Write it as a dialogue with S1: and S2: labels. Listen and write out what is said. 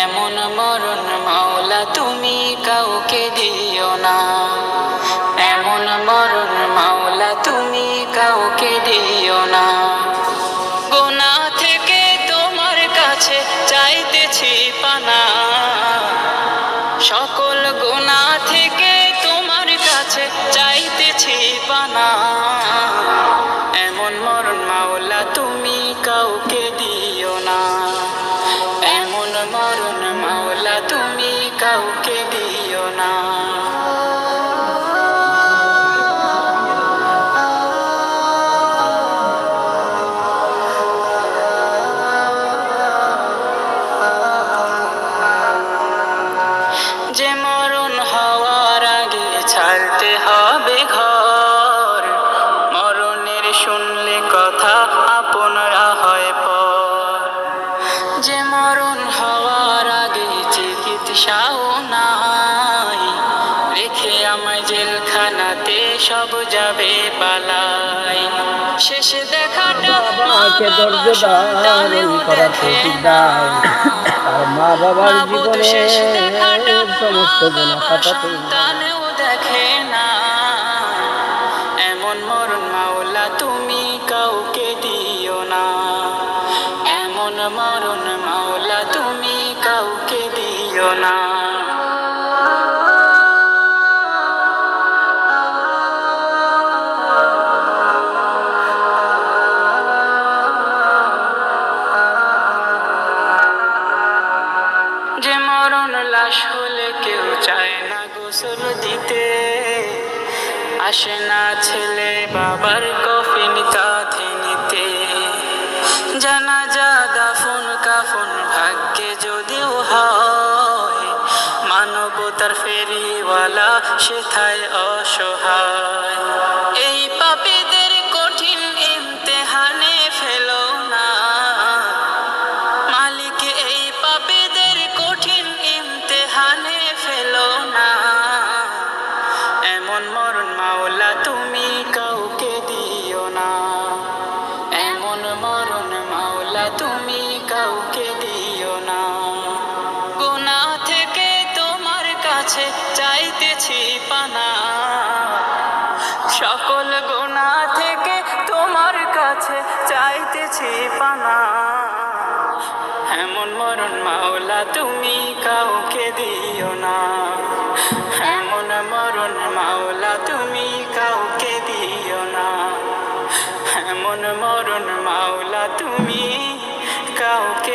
S1: এমন মরণ মাওলা তুমি কাউকে দিও না, এমন মরণ মাওলা তুমি কাউকে দিও না। গুনাহ থেকে তোমার কাছে চাইতেছি পানা, সকল গুনাহ থেকে তোমার কাছে চাইতেছি পানা। এমন মরণ মাওলা তুমি কাউকে দিও না, এমন মরণ মাওলা তুমি কাউকে দিও না। যে মরণ হওয়ার আগে ছাড়তে হবে ঘর, মরণের শুনলে কথা আপনরা হয় পর। যে মরণ হওয়ার আগে চিকিৎসাও নাই, রেখে আমায় জেলখানাতে সব যাবে পালাই। শেষ দেখাটা
S2: বাবাকে ধৈর্য ধারণ করার তৌফিক দাও, আর মা বাবার জীবনে সমস্ত গুনাহ কাটাতে
S1: সন্তানেও দেখে না। এমন মরণ মাওলা তুমি কাউকে দিও না, এমন মরণ মাওলা তুমি কাউকে দিও না। যে মরণ লাশ হলে কেউ চায় না গোসল দিতে, আসে না ছেলে বাবার কফিন কাঁধে নিতে। জানাজা দাফন কাফন ভাগ্যে যদিও হয়, মানবতার ফেরিওয়ালা সেথায় অসহায়। এই পাপীদের কঠিন ইমতেহানে ফেলো না, মালিক এই পাপীদের কঠিন ইমতেহানে ফেলো না। এমন মরণ মাওলা তুমি কাউকে দিও না, এমন মরণ মাওলা তুমি কাউকে দিও না। গুনাহ থেকে তোমার কাছে চাইতেছি পানা, সকল গুনাহ থেকে তোমার কাছে চাইতেছি পানা। এমন মরণ মাওলা তুমি কাউকে দিও না, এমন মরণ মাওলা তুমি কাউকে দিও না, এমন মরণ মাওলা তুমি কাউকে